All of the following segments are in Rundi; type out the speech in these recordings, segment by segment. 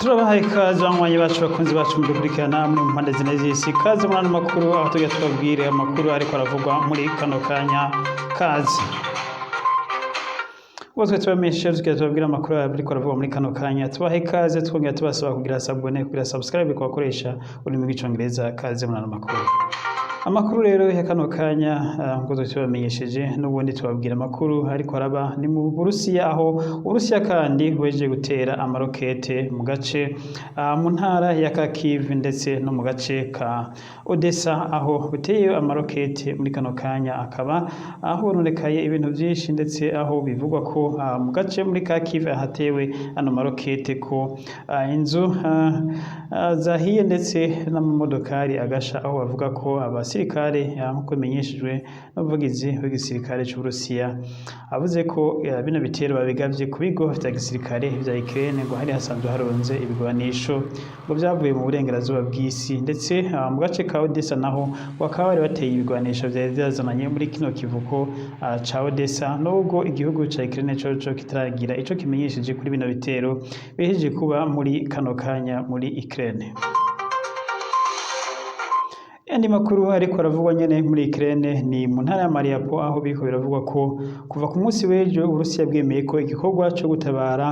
turabahaye ikaze abanywanyi bacu bakunzi bacu mudukurikirana muri mpande zine z'isi ikaze muri ano makuru aho tujya tubabwire amakuru ariko aravugwa muri kano kanya kazi ubwo tubamenyesha tugiye tubabwira amakuru ariko aravugwa muri kano kanya tubahaye ikaze twongera tubasaba kugira sabone kugira subscribe kubakoresha ururimi rw'icongereza kaze muri ano makuru. Amakuru rero ya kano kanya ngo tubamenyesheje n'ubundi tubabwira amakuru ariko araba ni mu Uburusiya aho Uburusiya kandi buhejeje gutera amarokete mu gace mu ntara ya Kyiv ndetse no mu gace ka Odessa aho buteye amarokete muri kano kanya akaba aho hononekaye ibintu byinshi ndetse aho bivugwa ko mu gace muri Kyiv hatewe ano marokete ko inzu zahiye ndetse n'amamodokari agasha aho bavuga ko abasirikare nkuko bimenyeshejwe n'umuvugizi w'igisirikare cy'Uburusiya avuze ko bino bitero babigavye ku bigo vya gisirikare vya Ukraine ngo hari hasanzwe haronze ibigwanisho ngo byavuye mu burengerazuba bw'isi ndetse mu gace ka Odessa naho bakaba bari bateye ibigwanisho vyari vyazananye muri kino kivuko ca Odessa nubwo igihugu ca Ukraine coco kitaragira ico kimenyesheje kuri bino bitero bihejeje kuba muri kano kanya muri Ukraine. Andi makuru ariko aravugwa nyene muri Ukraine ni mu ntara ya Mariupol aho biriko biravugwa ko kuva ku munsi w'ejo Uburusiya bwemeye ko igikorwa cyo gutabara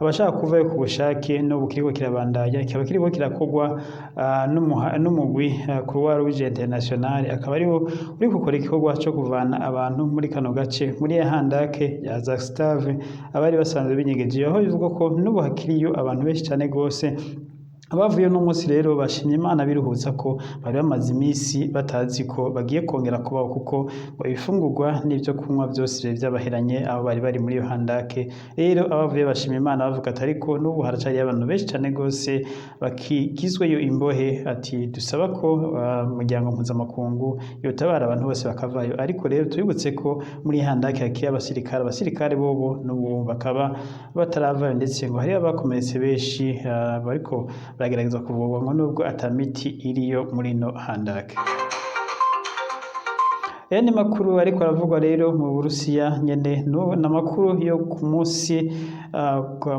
abashaka kuvayo ku bushake no bukiriko kirabandanya kikaba kiriko kirakogwa n'umugwi Croix Rouge International akaba ariwo uri gukora igikorwa cyo kuvana abantu muri kano gace muri ya handake ya Zakstave abari basanzwe binyegeje aho bivugwa ko n'ubu hakiriyo abantu benshi cyane gose abavuye no munsi rero bashimye Imana biruhutsa ko bari bamaze iminsi batazi ko bagiye kongera kubaho kuko ibifungurwa n'ibyo kunywa byose byabaheranye aho bari bari muri yo handake rero abavuye bashimye Imana bavuga ati ariko n'ubu haracari abantu benshi cyane gose bakigizweyo imbohe ati dusaba ko umuryango mpuzamakungu yotabara abantu bose bakavayo ariko rero tubibutse ko muri handake hakiri abasirikare bobo n'ubu bakaba bataravayo ndetse ngo hari abakomeretse benshi bariko baragerageza kuvurwa ngo nubwo atamiti iriyo muri no handake. Ni makuru ariko aravugwa rero mu Burusiya nyene n'amakuru yo ku munsi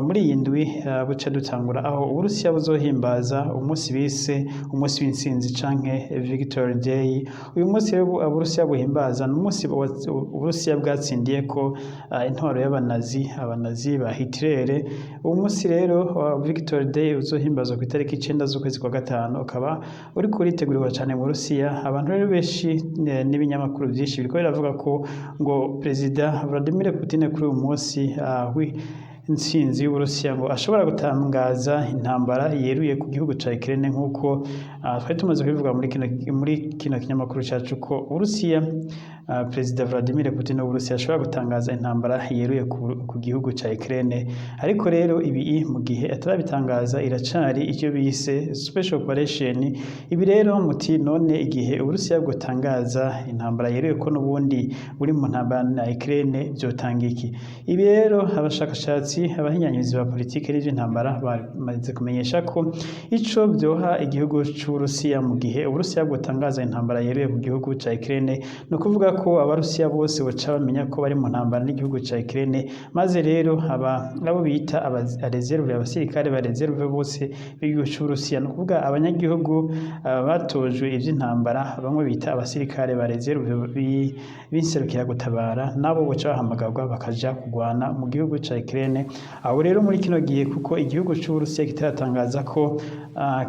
muri indwi buca dutangura aho Uburusiya buzohimbaza umunsi bise umunsi w'intsinzi canke Victory Day. Uyu munsi rero Uburusiya buhimbaza n'umunsi Uburusiya bwatsindiye ko intwaro y'abanazi ba Hitler. Uyu munsi rero Victory Day uzohimbazwa ku itariki 9 z'ukwezi kwa gatanu ukaba uri kuritegurirwa cyane mu Burusiya. Abantu rero benshi n'ibinyamakuru byinshi biriko biravuga ko ngo Perezida Vladimir Putin kuri uyu munsi intsinzi y'Uburusiya ngo ashobora gutangaza intambara yeruye ku gihugu ca Ukraine nk'uko twari tumaze kubivuga muri kino kinyamakuru cyacu ko Uburusiya Perezida Vladimir Putin w'Uburusiya ashobora gutangaza intambara yeruye ku gihugu ca Ukraine ariko rero ibi mu gihe atarabitangaza iracari icyo bise special operation. Ibi rero muti none igihe Uburusiya gutangaza intambara yeruye ko n'ubundi buri mu ntambara na Ukraine byotanga iki? Ibi rero abashakashatsi abahinyanyuzi ba politike n'ivy'intambara bamaze kumenyesha ko ico byoha igihugu c'Uburusiya mu gihe Uburusiya gutangaza intambara yeruye ku gihugu ca Ukraine no kuvuga ko abarusiya bose baca bamenya ko bari mu ntambara n'igihugu ca Ukraine maze rero abo bita abasirikare ba reserve bose b'igihugu c'Uburusiya no kuvuga abanyagihugu batojwe ivy'intambara bamwe bita abasirikare ba reserve b'inserukira gutabara nabo baca bahamagarwa bakaja kugwana mu gihugu ca Ukraine. Aho rero muri kino gihe kuko igihugu c'Uburusiya kitaratangaza ko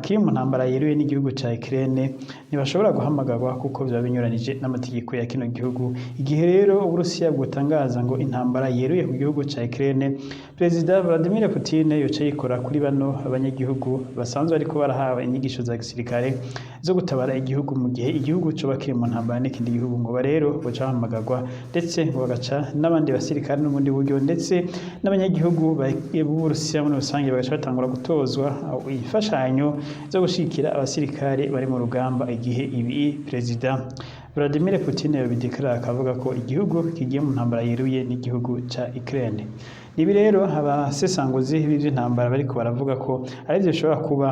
kiri mu ntambara yeruye n'igihugu ca Ukraine ntibashobora guhamagarwa kuko byaba binyuranije n'amategeko ya kino gihugu. Igihe rero Uburusiya bwotangaza ngo intambara yeruye ku gihugu ca Ukraine Perezida Vladimir Putin yoca yikora kuri bano abanyagihugu basanzwe ariko barahawe inyigisho za gisirikare zo gutabara igihugu mu gihe igihugu cyo bakiri mu ntambara n'ikindi gihugu ngo rero baca bahamagarwa ndetse ngo bagaca n'abandi basirikare n'ubundi buryo ndetse n'abanyagihugu b'Uburusiya muri rusange bagaca batangura gutozwa imfashanyo zo gushikira abasirikare bari mu rugamba igihe ibi Perezida Vladimir Putin yabideklara akavuga ko igihugu kigiye mu ntambara yeruye n'igihugu ca Ukraine. Ibi rero abasesanguzi b'ivy'intambara bariko baravuga ko ari byo bishobora kuba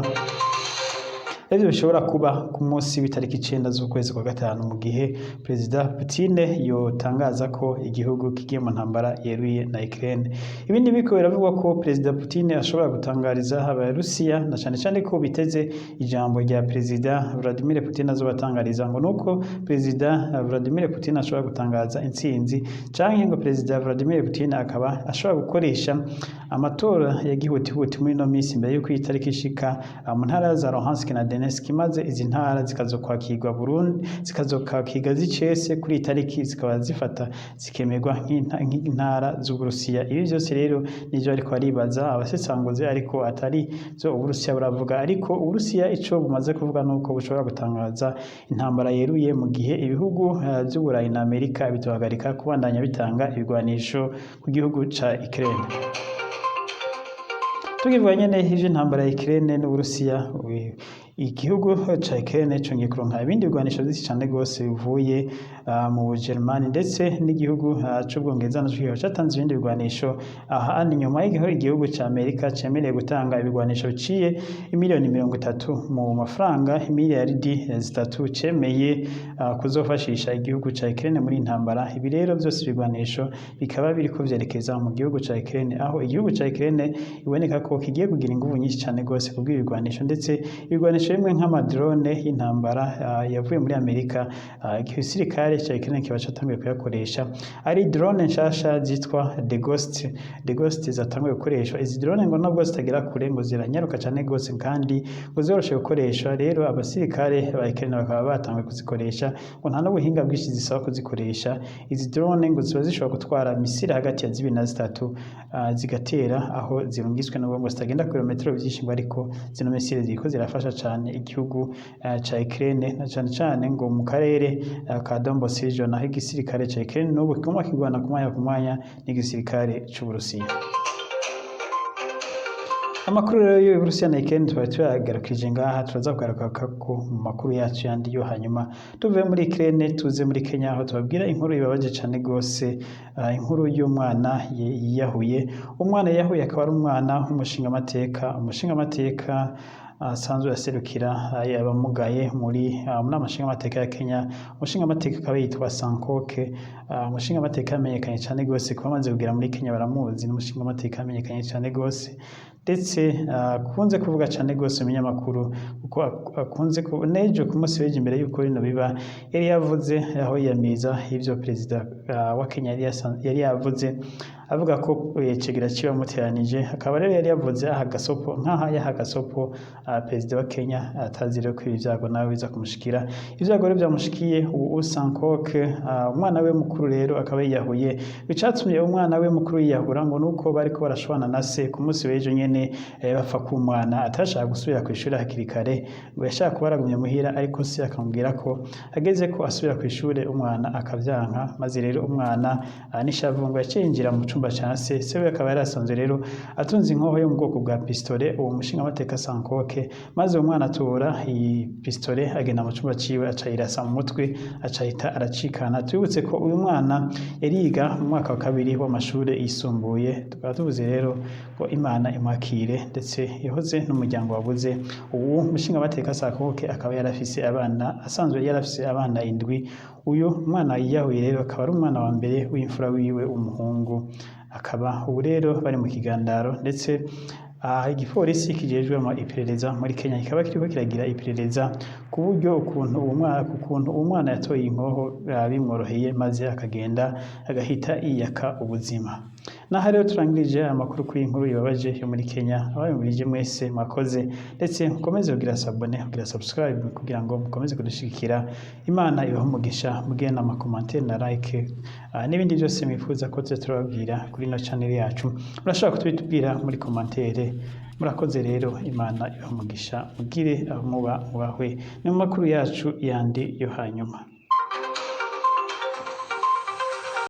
ivyo bishobora kuba ku munsi w'itariki 9 z'ukwezi kwa gatanu mu gihe Perezida Putin yotangaza ko igihugu kigiye mu ntambara yeruye na Ukraine. Ibindi biko biravugwa ko Perezida Putin ashobora gutangariza Abarusiya na cane ko biteze ijambo rya Perezida Vladimir Putin azobatangariza ngo nuko Perezida Vladimir Putin ashobora gutangaza intsinzi canke ngo Perezida Vladimir Putin akaba ashobora gukoresha amatora ya gihutihuti muri no minsi mbere yuko itariki ishika mu ntara za Luhansk na Donetsk, maze izi ntara zikazokwakirwa Burundi zikazokwakirwa zicese kuri itariki zikaba zifata zikemerwa nk'intara z'Uburusiya. Ibi byose rero nivyo ariko aribaza abasesanguzi, ariko atari zo Uburusiya buravuga. Ariko Uburusiya ico bumaze kuvuga nuko bushobora gutangaza intambara yeruye mu gihe ibihugu vy'Uburayi na Amerika bitohagarika kubandanya bitanga ibigwanisho ku gihugu ca Ukraine. Tukivuga nyene ivy'intambara ya Ukraine n'Uburusiya, igihugu ca Ukraine congeye kuronka ibindi bigwanisho vyinshi cane gose bivuye mu Bugermani, ndetse n'igihugu c'Ubwongereza naco catanze ibindi bigwanisho. Aha ni nyuma igihugu ca Amerika cemereye gutanga ibigwanisho biciye imiliyoni 30 mu mafaranga miliyaridi 3 cemeye kuzofashisha igihugu ca Ukraine muri intambara. Ibi rero vyose bigwanisho bikaba biriko vyerekeza mu gihugu ca Ukraine, aho igihugu ca Ukraine iboneka ko kigiye kugira inguvu nyinshi cane gose kubw'ibigwanisho, ndetse ibigwanisho bimwe nk'amadrone y'intambara yavuye muri Amerika. Igisirikare ca Ukraine kiba catanguye kuyakoresha, ari drone nshasha zitwa The Ghost zatanguye gukoreshwa. Izi drone ngo nubwo zitagera kure ngo ziranyaruka cane gose kandi ngo zoroshe gukoresha. Rero abasirikare ba Ukraine bakaba batanguye kuzikoresha, ngo nta n'ubuhinga bwinshi zisaba kuzikoresha. Izi drone ngo ziba zishobora gutwara misile hagati ya 2 na 3 zigatera aho zirungiswe n'ubwo ngo zitagenda kilometero byinshi, ngo ariko zino misile ziriko zirafasha cane igihugu ca Ukraine na cane ngo mu karere ka Donbas region, aho igisirikare ca Ukraine n'ubu kiguma kigwana ku mwanya n'igisirikare c'Uburusiya. Amakuru rero y'Uburusiya na Ukraine tuba tuyagarukije ngaha, turaza kugaruka ko mu makuru yacu yandi yo hanyuma. Tuvuye muri Ukraine tuze muri Kenya, aho tubabwira inkuru ibabaje cane gose, inkuru y'umwana yiyahuye. Umwana yiyahuye akaba ari umwana w'umushingamateka asanzwe yaserukira abamugaye muri n'amashingamateka ya Kenya. Umushingamateka akaba yitwa Sankoke. Umushingamateka yamenyekanye cane gose kuba amaze kugera muri Kenya, baramuzi. N'umushingamateka yamenyekanye cane gose, ndetse akunze kuvuga cane gose mu binyamakuru, kuko akunze nejo ku munsi w'ejo imbere y'uko bino biba yari yavuze aho yiyamiriza ivyo Perezida wa Kenya yari yavuze, avuga ko icegera ciwe bamuteranije. Akaba rero yari yavuze aha gasopo Perezida wa Kenya atazire ko ibyago nawe biza kumushikira. Ibyago rero byamushikiye ubu Sankoke, umwana we mukuru rero akaba yiyahuye. Bicatumye umwana we mukuru yiyahura ngo nuko bariko barashwana na se ku munsi w'ejo nyene, bapfa ku mwana atashaka gusubira ku ishuri hakiri kare, ngo yashaka kuba aragumye muhira, ariko se akamubwira ko ageze ko asubira ku ishuri umwana akavyanka. Maze rero umwana n'ishavu ngo yacinjira mu cumba ca se. Se we akaba yarasanzwe rero atunze inkoho yo mu bwoko bwa pistole, uwo mushingamateka Sankoke. Maze umwana atora iyi pistole agenda mu cumba ciwe, acayirasa mu mutwe, acahita aracikana. Tubibutse ko uyu mwana yariga mu mwaka wa 2 w'amashure yisumbuye. Tukaba tuvuze rero ko Imana imwakire, ndetse yahoze n'umuryango wabuze. Ubu mushingamateka Sankoke akaba yarafise abana, asanzwe yarafise abana 7. Uyu mwana yiyahuye rero akaba ari umwana wa mbere w'imfura wiwe umuhungu. Akaba ubu rero bari mu kigandaro, ndetse igipolisi kijejwe iperereza muri Kenya kikaba kiriko kiragira iperereza ku buryo ukuntu umwana yatoye inkoho bimworoheye, maze akagenda agahita yiyaka ubuzima. Naho rero turangirije amakuru kuri inkuru ibabaje yo muri Kenya. Abayumvirije mwese mwakoze, ndetse mukomeze kugira subscribe kugira ngo mukomeze kudushigikira. Imana ibahe umugisha, mugire n'amakomantere na like, n'ibindi byose mwifuza ko turababwira kuri ino channel yacu, murashobora kutubwira muri komantere. Murakoze rero, Imana ibahe umugisha, mugire aho muba mubahwe. Ni mu makuru yacu yandi yo hanyuma.